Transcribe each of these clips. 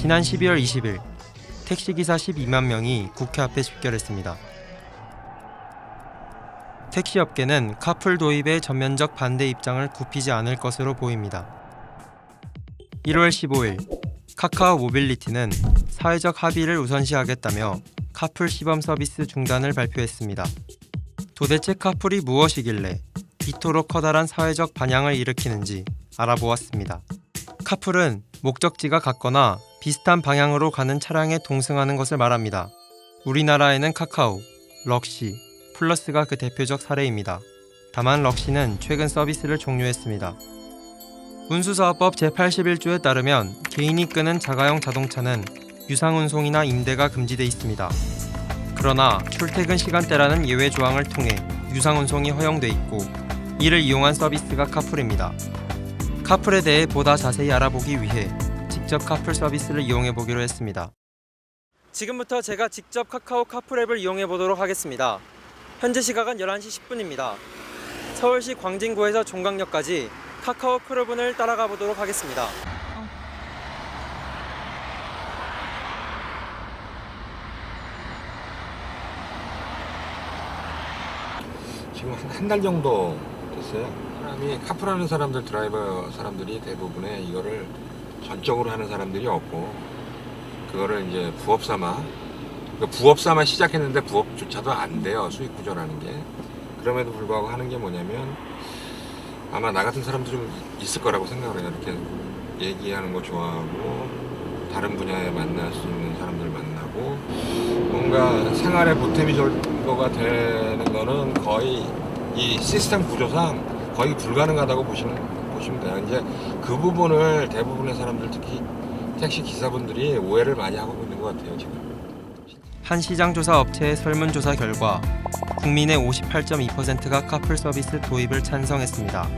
지난 12월 20일 택시기사 12만 명이 국회 앞에 집결했습니다. 택시업계는 카풀 도입에 전면적 반대 입장을 굽히지 않을 것으로 보입니다. 1월 15일 카카오 모빌리티는 사회적 합의를 우선시하겠다며 카풀 시범 서비스 중단을 발표했습니다. 도대체 카풀이 무엇이길래 이토록 커다란 사회적 반향을 일으키는지 알아보았습니다. 카풀은 목적지가 같거나 비슷한 방향으로 가는 차량에 동승하는 것을 말합니다. 우리나라에는 카카오, 럭시, 플러스가 그 대표적 사례입니다. 다만 럭시는 최근 서비스를 종료했습니다. 운수사업법 제81조에 따르면 개인이 끄는 자가용 자동차는 유상운송이나 임대가 금지돼 있습니다. 그러나 출퇴근 시간대라는 예외 조항을 통해 유상운송이 허용돼 있고 이를 이용한 서비스가 카풀입니다. 카풀에 대해 보다 자세히 알아보기 위해 직접 카풀 서비스를 이용해 보기로 했습니다. 지금부터 제가 직접 카카오 카풀 앱을 이용해 보도록 하겠습니다. 현재 시각은 11시 10분입니다. 서울시 광진구에서 종강역까지 카카오 크루분을 따라가 보도록 하겠습니다. 지금 한 달 정도 됐어요. 사람이 카풀하는 사람들, 드라이버 사람들이 대부분의 이거를 전적으로 하는 사람들이 없고, 그거를 이제 부업 삼아 시작했는데 부업조차도 안 돼요. 수익 구조라는 게. 그럼에도 불구하고 하는 게 뭐냐면, 아마 나 같은 사람도 좀 있을 거라고 생각을 해요. 이렇게 얘기하는 거 좋아하고, 다른 분야에 만날 수 있는 사람들 만나고, 뭔가 생활의 보탬이 정도가 되는 거는 거의 이 시스템 구조상 거의 불가능하다고 보시면 돼요. 이제 그 부분을 대부분의 사람들, 특히 택시 기사분들이 오해를 많이 하고 있는 것 같아요, 지금. 한 시장조사 업체의 설문조사 결과 국민의 58.2%가 카풀 서비스 도입을 찬성했습니다.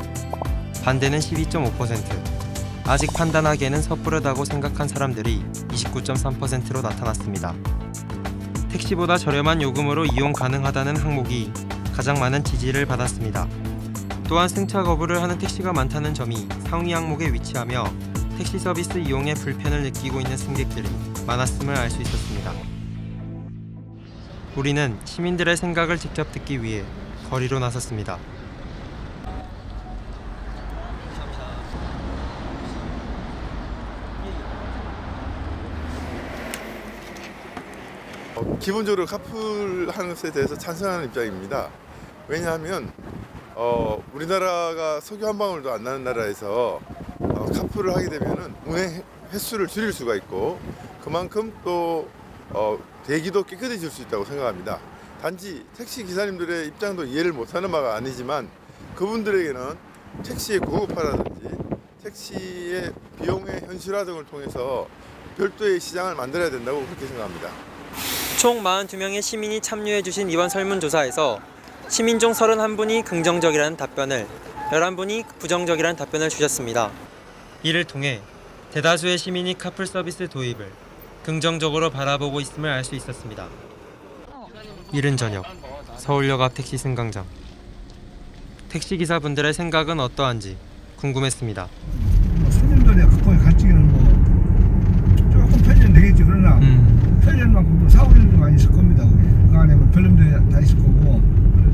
반대는 12.5%, 아직 판단하기에는 섣부르다고 생각한 사람들이 29.3%로 나타났습니다. 택시보다 저렴한 요금으로 이용 가능하다는 항목이 가장 많은 지지를 받았습니다. 또한 승차 거부를 하는 택시가 많다는 점이 상위 항목에 위치하며 택시 서비스 이용에 불편을 느끼고 있는 승객들이 많았음을 알 수 있었습니다. 우리는 시민들의 생각을 직접 듣기 위해 거리로 나섰습니다. 기본적으로 카풀하는 것에 대해서 찬성하는 입장입니다. 왜냐하면 우리나라가 석유 한 방울도 안 나는 나라에서 카풀을 하게 되면은 운행 횟수를 줄일 수가 있고, 그만큼 또 대기도 깨끗해질 수 있다고 생각합니다. 단지 택시 기사님들의 입장도 이해를 못하는 바가 아니지만, 그분들에게는 택시의 고급화라든지 택시의 비용의 현실화 등을 통해서 별도의 시장을 만들어야 된다고 그렇게 생각합니다. 총 42명의 시민이 참여해주신 이번 설문조사에서 시민 중 31분이 긍정적이라는 답변을, 11분이 부정적이라는 답변을 주셨습니다. 이를 통해 대다수의 시민이 카풀 서비스 도입을 긍정적으로 바라보고 있음을 알 수 있었습니다. 이른 저녁, 서울역 앞 택시 승강장. 택시기사분들의 생각은 어떠한지 궁금했습니다. 손님들의 갖고 가치기는 조금 편리는 되겠지. 그러나 편리한 만큼 또 사고들도 많이 있을 겁니다. 그 안에 별점도 다 있을 거고,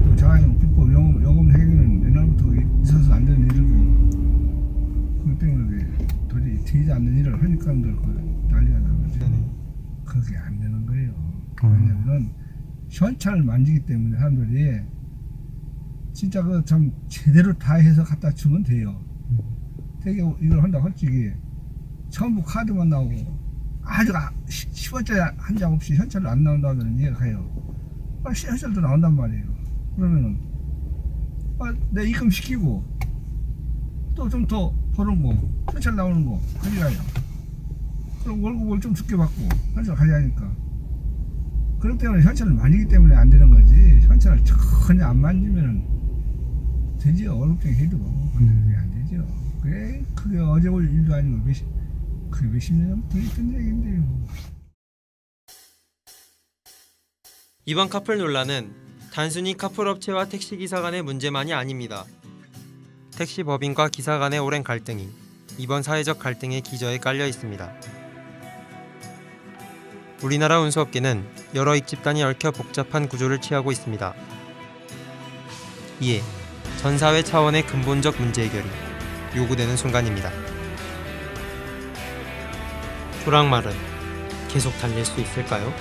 또 자가용 불법 요금 해결은 옛날부터 있어서 안 되는 일이고, 그것 때문에 도저히 되지 않는 일을 하니까 난리가 나는 거죠. 그게 안 되는 거예요. 왜냐면은 현찰을 만지기 때문에 사람들이 진짜 그 참 제대로 다 해서 갖다 주면 돼요. 되게 이걸 한다고 솔직히 전부 카드만 나오고 아주 10원짜리 한 장 없이 현찰을 안 나온다면 이해가 가요. 현찰도 나온단 말이에요. 그러면은 내 입금 시키고 또 좀 더 버는 거, 현찰 나오는 거 가져가요. 그럼 월급을 좀 적게 받고 현찰 가져가니까. 그렇기 때문에 현찰을 만지기 때문에 안 되는 거지, 현찰을 전혀 안 만지면은 되지요. 월급쟁이 해도 그게 안 되죠. 그게 어제 올 일도 아니고 그게 몇십 년부터 있던 얘기인데요. 이번 카풀 논란은 단순히 카풀 업체와 택시기사 간의 문제만이 아닙니다. 택시법인과 기사 간의 오랜 갈등이 이번 사회적 갈등의 기저에 깔려 있습니다. 우리나라 운수업계는 여러 입집단이 얽혀 복잡한 구조를 취하고 있습니다. 이에 전 사회 차원의 근본적 문제 해결이 요구되는 순간입니다. 조랑말은 계속 달릴 수 있을까요?